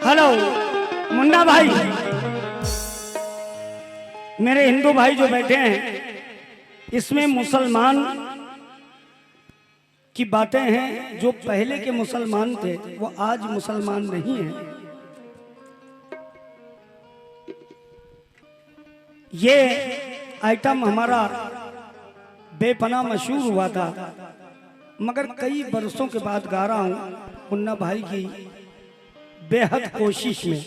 Hello Munna भाई, मेरे हिंदू भाई जो बैठे हैं, इसमें मुसलमान की बातें हैं। जो पहले के मुसलमान थे वो आज मुसलमान नहीं हैं। ये आइटम हमारा बेपनाह मशहूर हुआ था, मगर कई बरसों के बाद गा रहा हूं मुन्ना भाई की बेहद कोशिश में।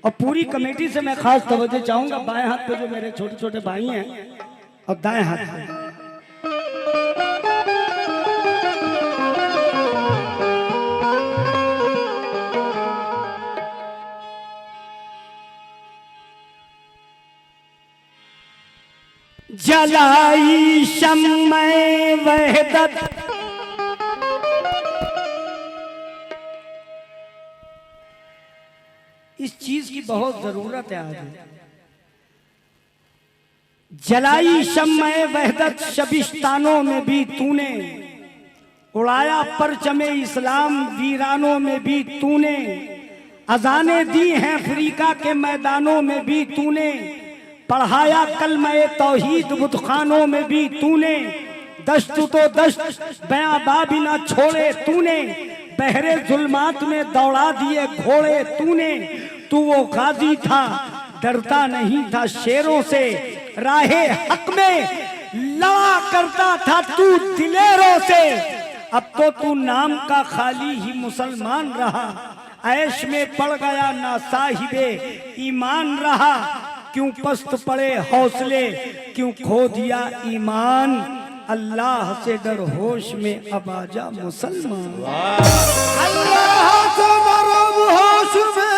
और पूरी कमेटी से मैं खास तवज्जो चाहूंगा, बाएं हाथ पे जो मेरे छोटे छोटे भाई हैं और दाएं हाथ पे जलाई शम्मे वहदत इस चीज की बहुत जरूरत है आज। जलाई शम्मे वहदत शबिस्तानों में भी तूने, उड़ाया परचमे इस्लाम वीरानों में भी तूने, अजाने दी हैं अफ्रीका के मैदानों में भी तूने, पढ़ाया कलमे तौहीद बुतखानों में भी तूने, दश्त तो दश्त बयां भी ना छोड़े तूने, बहरे जुल्मात में दौड़ा दिए घोड़े तूने। तू वो गाजी था डरता नहीं था शेरों से, राहे हक में लड़ा करता था तू दिलेरों से। अब तो तू नाम का खाली ही मुसलमान रहा, ऐश में पड़ गया ना साहिबे ईमान रहा। क्यों पस्त पड़े हौसले, क्यों खो दिया ईमान, अल्लाह से डर होश में अब आजा मुसलमान। अल्लाह से डरो होश में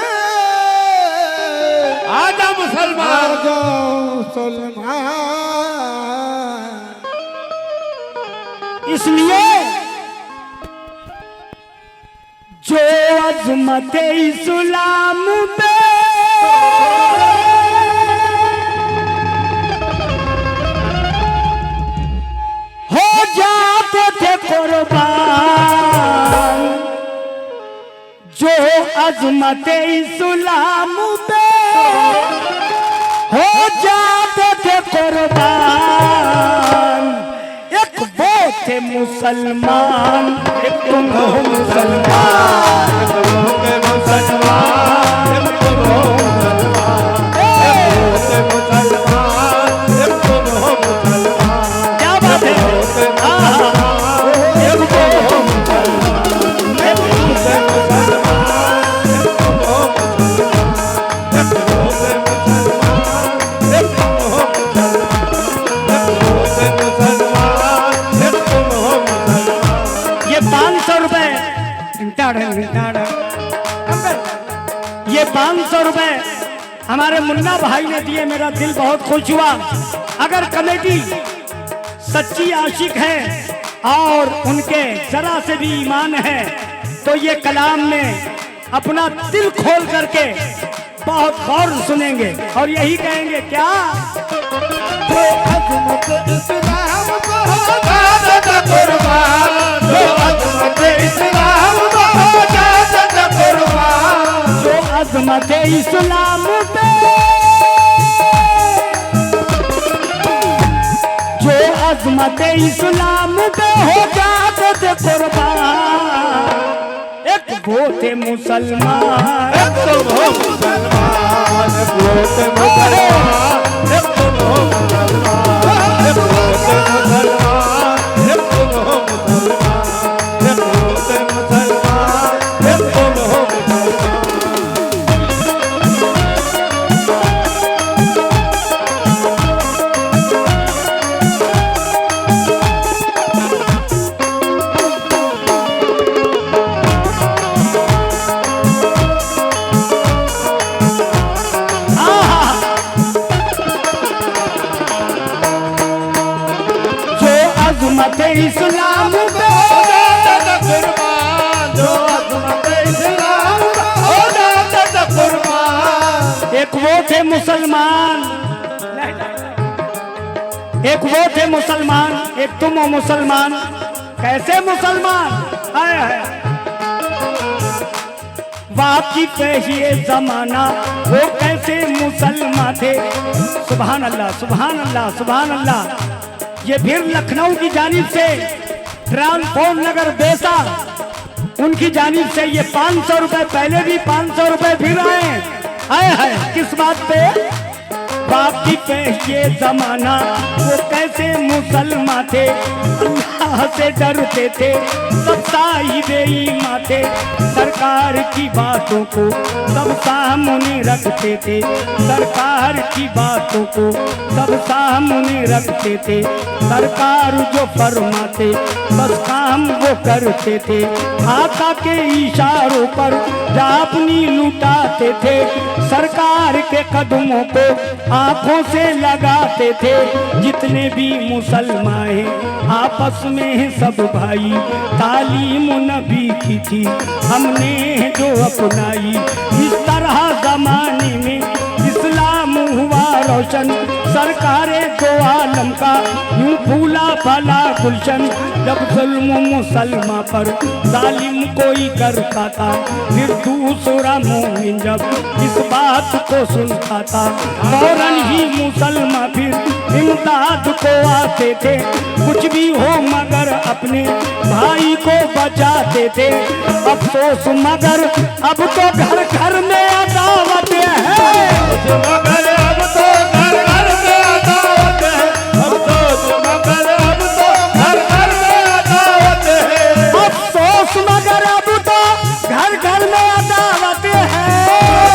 आजा मुसलमान, आजा मुसलमान। इसलिए जो अज़मत इस्लाम पे हो जाते थे कुर्बान, जो अज़मत इस्लाम पे हो जाते थे कुर्बान, एक वो थे मुसलमान, एक तुम हो मुसलमान, एक तुम हो मुसलमान, एक तुम हो मुसलमान, एक तुम हो मुसलमान। क्या बात है, एक तुम हो मुसलमान, एक तुम हो मुसलमान, एक तुम हो मुसलमान, एक तुम हो मुसलमान, एक तुम हो मुसलमान, एक तुम हो मुसलमान। ये 500 रुपए, ये 500 रुपए हमारे मुन्ना भाई ने दिए, मेरा दिल बहुत खुश हुआ। अगर कमेटी सच्ची आशिक है और उनके जरा से भी ईमान है तो ये कलाम में अपना दिल खोल करके बहुत गौर सुनेंगे और यही कहेंगे क्या, जो अज़मत इस्लाम को हो जाता कुर्बान, जो अज़मत इस्लाम को हो जाता कुर्बान, जो अज़मत इस्लाम पे, जो अज़मत इस्लाम पे हो जाते थे कुर्बान, एक वो थे मुसलमान, एक तुम हो मुसलमान, एक वो थे मुसलमान, एक तुम हो मुसलमान, एक वो थे मुसलमान, एक तुम हो मुसलमान, एक वो थे मुसलमान, एक तुम हो मुसलमान। इस्लाम पे हो जाता कुर्बान, जो अज़मत इस्लाम हो जाता कुर्बान। एक वो थे मुसलमान, एक वो थे मुसलमान, एक तुम हो मुसलमान। कैसे मुसलमान? आए है वाकिफ है ये जमाना वो कैसे मुसलमान थे। सुभान अल्लाह सुभान अल्लाह सुभान अल्लाह। ये फिर लखनऊ की जानिब से ट्रांसपोर्ट नगर बेसा उनकी जानिब से ये 500 रुपए, पहले भी 500 रुपए फिर आए हैं। किस बात पे? वाकिफ है ये जमाना वो कैसे मुसलमान थे, अल्लाह से डरते थे, सब साहिबे ईमान थे, सरकार की बातों को सब सामने रखते थे, सरकार की बातों को सब सामने रखते थे, सरकार जो फरमाते बस काम वो करते थे, आका के इशारों पर जापनी लुटाते थे, सरकार के कदमों को आंखों से लगाते थे। जितने भी मुसलमान हैं आपस में सब भाई, तालीम नबी की थी हमने जो अपनाई, इस तरह जमाने में इस्लाम हुआ रोशन, सरकारे दो आलम का यूं फूला फला गुलशन। जब जुल्म मुसलमान पर जालिम कोई करता था, फिर दूसरा मोमिन जब इस बात को सुनता था, फौरन ही मुसलमान फिर इमदाद को आते थे, कुछ भी हो मगर अपने भाई को बचाते थे। अफसोस मगर अब तो घर घर में अदावत है, मगर अब तो घर घर में अदावत है, अफसोस मगर अब तो घर घर में अदावत है, अफसोस मगर अब तो घर घर में अदावत है,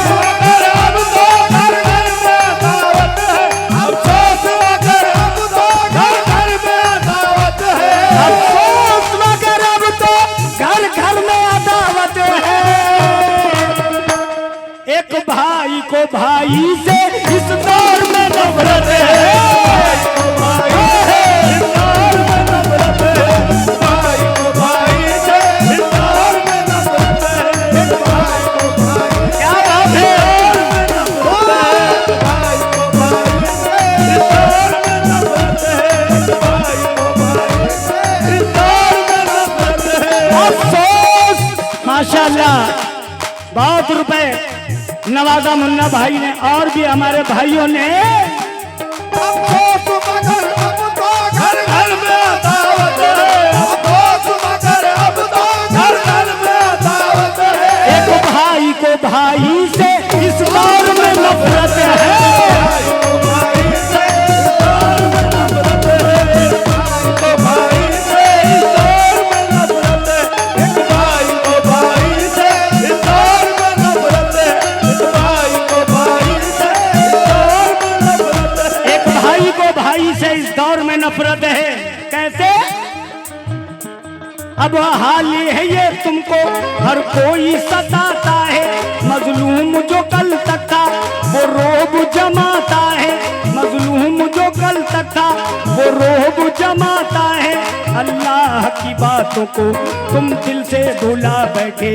मगर अब तो घर घर में अदावत है, अफसोस मगर अब तो घर घर में अदावत है, अफसोस मगर अब तो घर घर में अदावत है। एक भाई को भाई से इस दौर में नफरत है, भाई को भाई से इस दौर में नफरत है, भाई को भाई क्या बात है? भाई को भाई से इस दौर में नफरत है, भाई को भाई से इस दौर में नफरत है। अफसोस माशाल्लाह, बहुत रुपए नवाजा मुन्ना भाई ने और भी हमारे भाइयों ने। अफसोस मगर अब तो घर घर में अदावत है, अफसोस मगर अब तो घर घर में अदावत है, एक भाई को भाई से इस दौर में नफरत है, भाई को भाई से इस दौर में नफरत है, भाई को भाई से इस दौर में नफरत है, एक भाई को भाई से इस दौर में नफरत है, एक भाई को भाई से इस दौर में नफरत है। एक भाई को भाई से इस दौर में नफरत है। कैसे? अब हाल ये है ये तुमको हर कोई सताता है, मजलूम जो कल तक था वो रोब जमाता है, मजलूम जो कल तक था वो रोब जमाता है। अल्लाह की बातों को तुम दिल से भुला बैठे,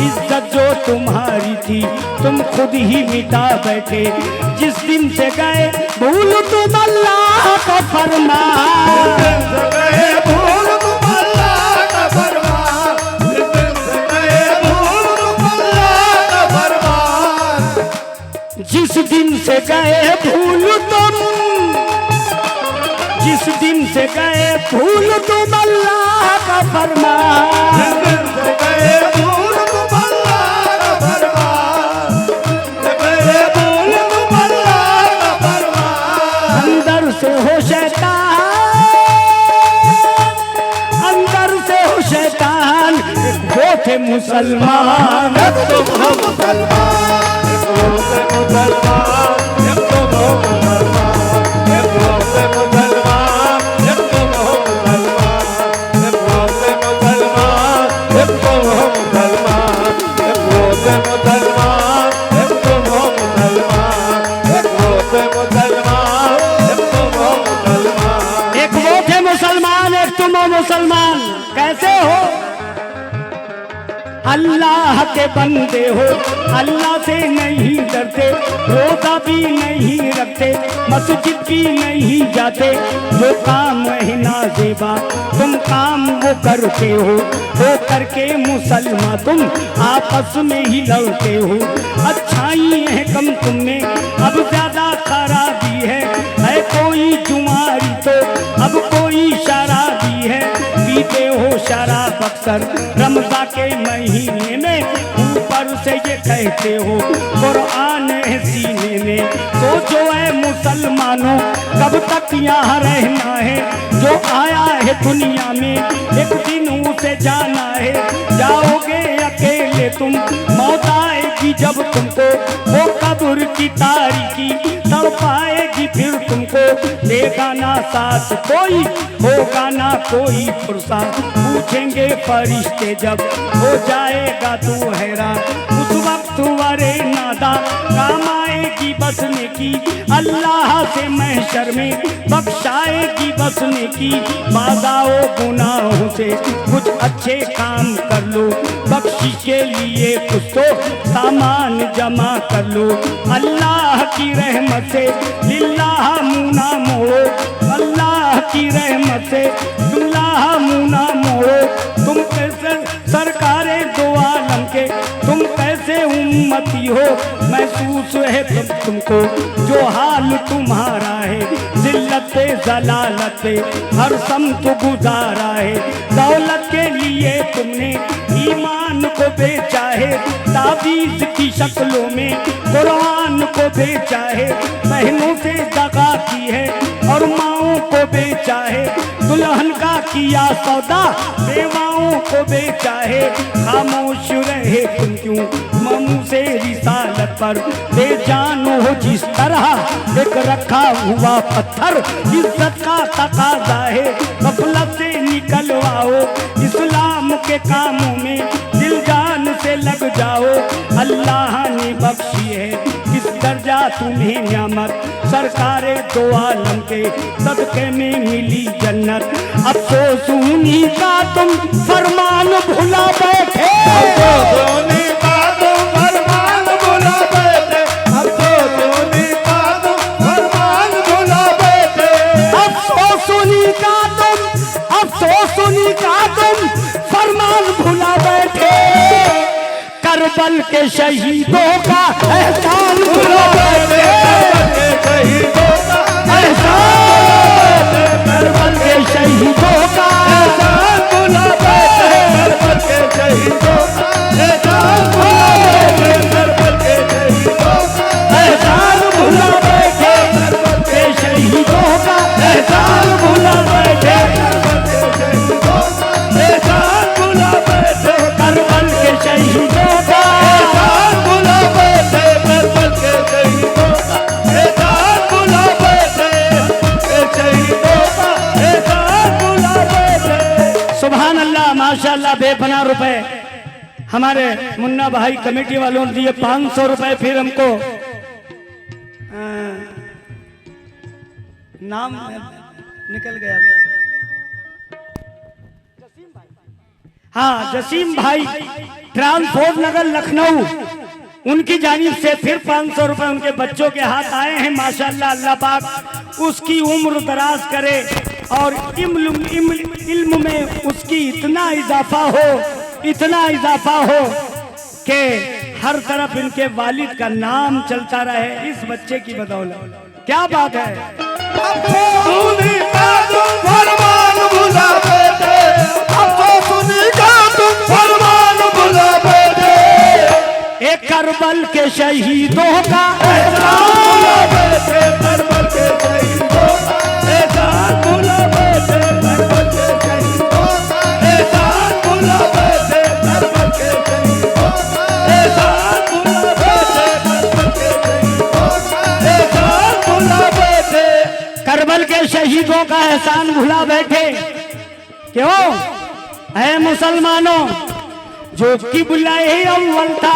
इज्जत जो तुम्हारी थी तुम खुद ही मिटा बैठे, जिस दिन से गए भूल तुम अल्लाह का फरमान, भूल तुम अल्लाह का फरमान, भूल तुम अल्लाह का फरमान, जिस दिन से गए भूल तुम, जिस दिन से गए भूल तुम अल्लाह का फरमान, भूल तुम अल्लाह का फरमान, भूल तुम अल्लाह का फरमान। अंदर से हो शैतान, अंदर से हो शैतान, वो थे मुसलमान, तुम हो मुसलमान, वो थे मुसलमान, तुम हो मुसलमान, वो थे मुसलमान, तुम हो मुसलमान, वो थे मुसलमान, तुम हो मुसलमान, वो थे मुसलमान, तुम हो मुसलमान, वो थे मुसलमान, तुम हो मुसलमान। एक वो थे मुसलमान एक तुम हो मुसलमान। कैसे हो? अल्लाह के बंदे हो, अल्लाह से नहीं डरते, रोजा भी नहीं रखते, मस्जिद भी नहीं जाते, जो काम है नाजेबा तुम काम वो करते हो करके मुसलमान तुम आपस में ही लड़ते हो। अच्छाई है कम तुम में, अब ज्यादा खराबी है कोई जुआरी तो अब कोई शराबी है, पीते हो शराब अक्सर रमज़ान के महीने में, ऊपर से ये कहते हो कुरान है सीने में। तो जो है मुसलमानों कब तक यहाँ रहना है, जो आया है दुनिया में एक दिन उसे जाना है, जाओगे अकेले तुम, मौत आएगी जब तुमको, वो कब्र की तारीकी तड़पाएगी फिर तुमको, देगा ना साथ कोई होगा ना कोई फुर्सा, पूछेंगे फरिश्ते जब हो जाएगा तू हैरान, उस वक्त वरे नादा काम आएगी बसने की, अल्लाह से महशर में बख्शाएगी बसने की। बाज़ाओ गुनाहों से कुछ अच्छे काम कर लो, बख्शिश के लिए कुछ तो सामान जमा कर लो, अल्लाह की रहमत से लिल्लाह मुँह ना मोड़ो, अल्लाह की रहमत से लिल्लाह मुँह ना मोड़ो। तुम कैसे सरकारे दो आलम के, तुम कैसे उम्मती हो, महसूस है तुमको जो हाल तुम्हारा है, जिल्लत पे जलालत पे हर समत गुजारा है, दौलत के लिए तुमने ईमान को बेचा है, ताबीज की शक्लों में कुरान को बेचा है, बहनों से दगा की है और माओं को बेचा है, दुल्हन का किया सौदा बेवाओं को बेचा है, खामोश रहे तुम क्यों ममू से रिसालत पर, बेजान हो जिस तरह एक रखा हुआ पत्थर, इज्जत का तकाजा है गफलत से निकलवाओ, इस्लाम के कामों में दिल जान से लग जाओ, अल्लाह ने बख्शी है किस दर्जा तुम्हें नियामत, सरकारे दो आलम के सदके में मिली जन्नत, अफसोस उन्हीं का तुम फरमान भुला बैठे, अफसोस उन्हीं का तुम फरमान भुला बैठे, अफसोस उन्हीं का तुम फरमान भुला बैठे, अफसोस उन्हीं का तुम, अफसोस उन्हीं का तुम फरमान भुला बैठे, करबल के शहीदों का एहसान भुला बैठे, शहीदों का एहसान, करबल के शहीदों का एहसान भुला बैठे, करबल के शहीदों का एहसान भुला बैठे, करबल के शहीदों का एहसान भुला बैठे, करबल के शहीदों का एहसान भुला बैठे, एहसान भुला बैठे, करबल के शहीदों का एहसान भुला बैठे, करबल के शहीदों का एहसान भुला बैठे, शहीदों का एहसान भुला बैठे। सुभान अल्लाह, माशाअल्लाह, बेपनाह रुपए हमारे मुन्ना भाई कमेटी वालों ने दिए, 500 रुपए फिर हमको नाम निकल गया, हाँ जसीम भाई ट्रांसपोर्ट नगर लखनऊ, उनकी जानिब से फिर 500 रुपए उनके बच्चों के हाथ आए हैं। माशाअल्लाह, अल्लाह पाक उसकी उम्र दराज करे और इल्म में उसकी इतना इजाफा हो, इतना इजाफा हो कि हर तरफ इनके वालिद का नाम चलता रहे इस बच्चे की बदौलत। क्या बात है, उन्हीं का तुम फरमान भुला बैठे, अफसोस उन्हीं का तुम फरमान भुला बैठे, एक करबल के शहीदों का एहसान भुला बैठे, करबल के शहीदों का एहसान भुला बैठे, करबल के शहीदों का एहसान भुला बैठे, करबल के शहीदों का एहसान भुला बैठे, करबल के शहीदों का एहसान भुला बैठे। करबल के शहीदों का एहसान भुला बैठे। क्यों है मुसलमानों, जो की बुलाए अव्वल था,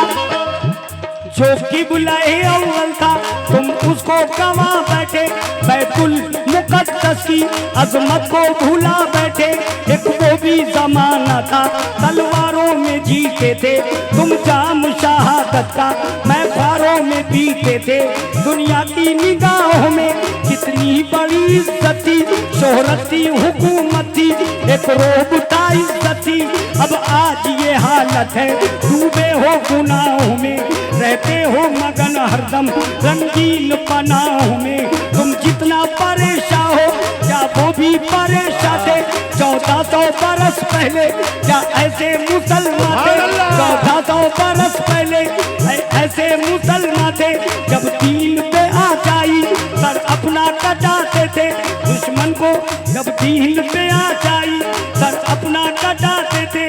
जो की बुलाए अव्वल था, तुम उसको गवा बैठे, बैतुल मुकद्दस की अजमत को भूला बैठे। एक वो भी जमाना था तलवारों में जीते थे, तुम जाम शहादत का मैं ख्वारों में पीते थे। दुनिया की निगाहों में कितनी बड़ी इज्जत थी, शोहरत थी, हुकूमत थी, एक रोब था, इज्जत थी। अब आज ये हालत है, डूबे हो गुनाहों में, रहते हो मगन हरदम रंगीन पनाहों में। तुम जितना परेशान हो क्या वो भी परेशान थे। 1400 बरस पहले क्या ऐसे मुसलमान थे, 1400 बरस पहले ऐसे मुसलमान थे। जब दीन पे आ जाई सर अपना कटाते थे दुश्मन को, जब दीन पे आ जाई सर अपना कटाते थे।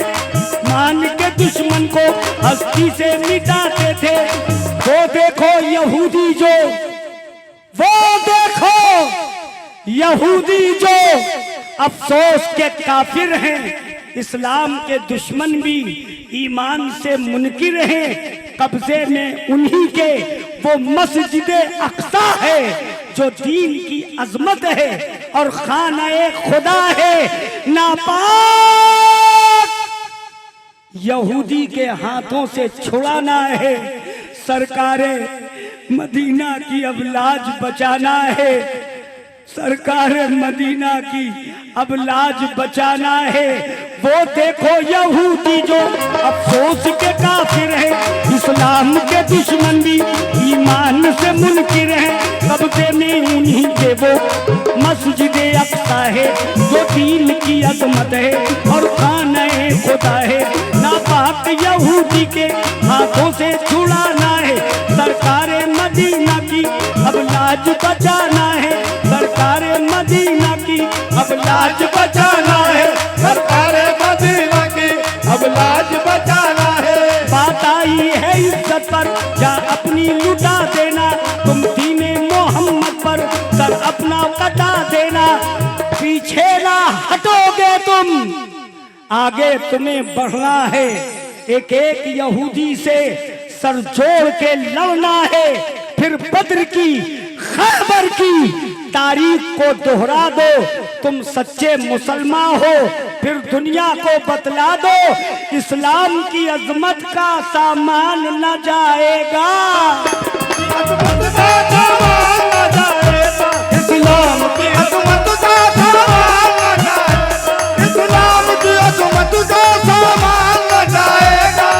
मान के दुश्मन को हस्ती से मिटाते थे। वो देखो यहूदी जो, वो देखो यहूदी जो अफसोस के काफिर हैं। इस्लाम के दुश्मन भी ईमान से मुनकिर हैं। कब्जे में उन्हीं के वो मस्जिद अक्सा है जो दीन की अजमत है और खाना खुदा है नापाक। यहूदी के हाथों से छुड़ाना है, सरकारे मदीना की अब लाज बचाना है, सरकार मदीना की अब लाज बचाना है। वो देखो यहूदी जो अफसोस के काफिर है, इस्लाम के दुश्मन भी ईमान से मुनकिर है। कब्जे में उन्हीं के वो मस्जिद अक्सा है जो दीन की अजमत है और खाना खुदा है। नापाक यहूदी के हाथों से छुड़ाना है, सरकार मदीना की अब लाज बचाना है, सरकार मदीना की अब लाज बचाना है, सरकार मदीना की अब लाज बचाना है। बात आई है इज्जत पर या अपनी लुटा देना, तुम दीने मोहम्मद पर सर अपना कटा देना। पीछे ना हटोगे तुम, आगे तुम्हें बढ़ना है। एक एक यहूदी से सर जोड़ के लड़ना है। फिर बद्र की खैबर की तारीख को दोहरा दो, तुम सच्चे मुसलमान हो। फिर दुनिया को बतला दो इस्लाम की अजमत का सामान न जाएगा, अजमत का सामान न जाएगा, इस्लाम की अजमत का सामान न जाएगा, इस्लाम की अजमत का सामान न जाएगा।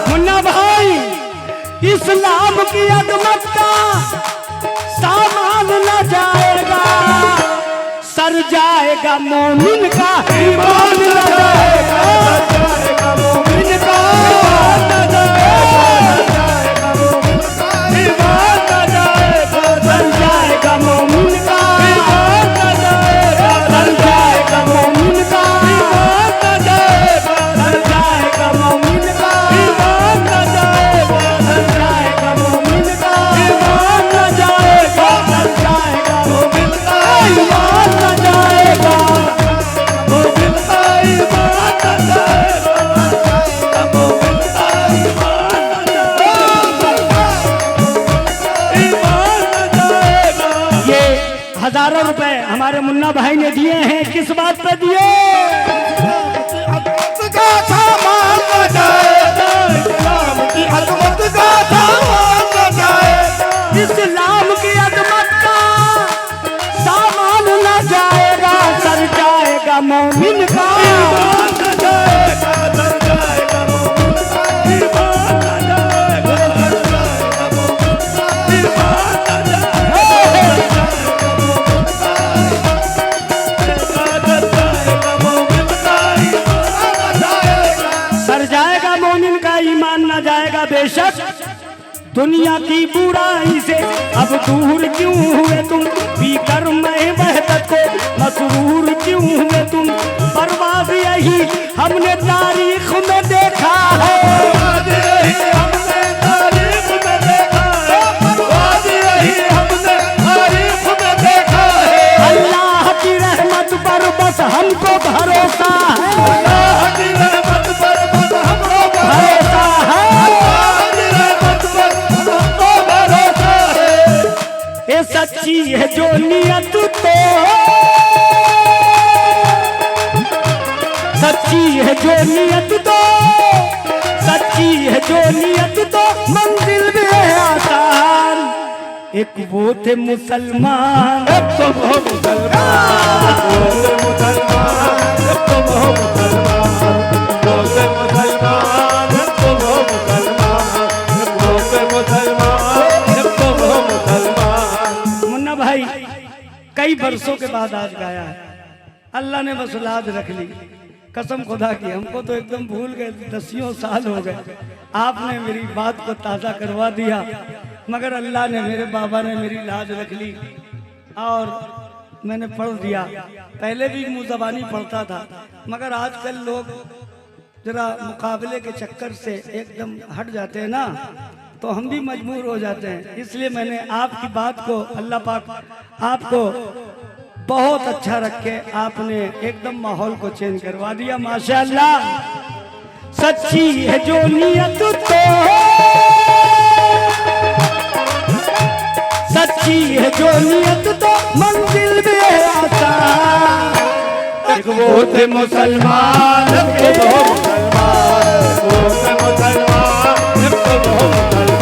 मुन्ना भाई, इस्लाम की अजमत का सामान न जाएगा, सर जाएगा मोमिन का ईमान न जाएगा, सर जाएगा मोमिन का ईमान न जाएगा, ईमान न जाएगा, सर जाएगा मोमिन का ईमान न जाएगा, सर जाएगा मोमिन का ईमान न जाएगा, सर जाएगा मोमिन का ईमान न जाएगा, सर जाएगा मोमिन का ईमान न जाएगा, सर जाएगा मोमिन का ईमान न जाएगा। मोमिन का ईमान न जाएगा, मोमिन का ईमान न जाएगा। ये हजारों रुपए हमारे मुन्ना भाई ने दिए हैं, किस बात पे दिए? अजमत का सामान न जाएगा, इस्लाम की अजमत का सामान न जाएगा, इस्लाम की अजमत का सामान न जाएगा, सर जाएगा मोमिन का ईमान न जाएगा, सर जाएगा मोमिन का ईमान न जाएगा, सर जाएगा मोमिन का ईमान न जाएगा, सर जाएगा मोमिन का ईमान न जाएगा। बेशक दुनिया की बुराई से अब दूर क्यों हुए तुम, पीकर मैं वहदत को मसरूर क्यों हुए तुम। परवाज़ यही हमने तारीख में देखा है, आज यही हमने तारीख में देखा है, आज यही हमने तारीख में देखा है। अल्लाह की रहमत पर बस हमको भरोसा है, अल्लाह की रहमत पर बस हमको भरोसा है। अल्लाह की रहमत पर हमको भरोसा है। ये सच्ची है जो नियत तो, सच्ची है जो नियत तो, सच्ची है जो नियत तो मंजिल भी है आसान। एक वो थे मुसलमान, एक तुम हो मुसलमान, वो थे मुसलमान, एक तुम हो मुसलमान, वो थे मुसलमान, एक तुम हो मुसलमान, वो थे मुसलमान, एक तुम हो मुसलमान। मुन्ना भाई कई बरसों के बाद आज गाया है, अल्लाह ने बस लाज रख ली। कसम खुदा की हमको तो एकदम भूल गए, 10 साल हो गए। आपने मेरी बात को ताज़ा करवा दिया, मगर अल्लाह ने, मेरे बाबा ने मेरी लाज रख ली और मैंने पढ़ दिया। पहले भी मुँह ज़बानी पढ़ता था, मगर आजकल लोग जरा मुकाबले के चक्कर से एकदम हट जाते हैं ना, तो हम भी मजबूर हो जाते हैं। इसलिए मैंने आपकी बात को, अल्लाह पाक आपको बहुत अच्छा रखे, आपने एकदम माहौल को चेंज करवा दिया माशाअल्लाह। सच्ची है जो नियत तो, सच्ची है जो नियत तो मंजिल भी है आसान। एक वो थे मुसलमान, एक तुम हो मुसलमान, वो थे मुसलमान, एक तुम हो मुसलमान।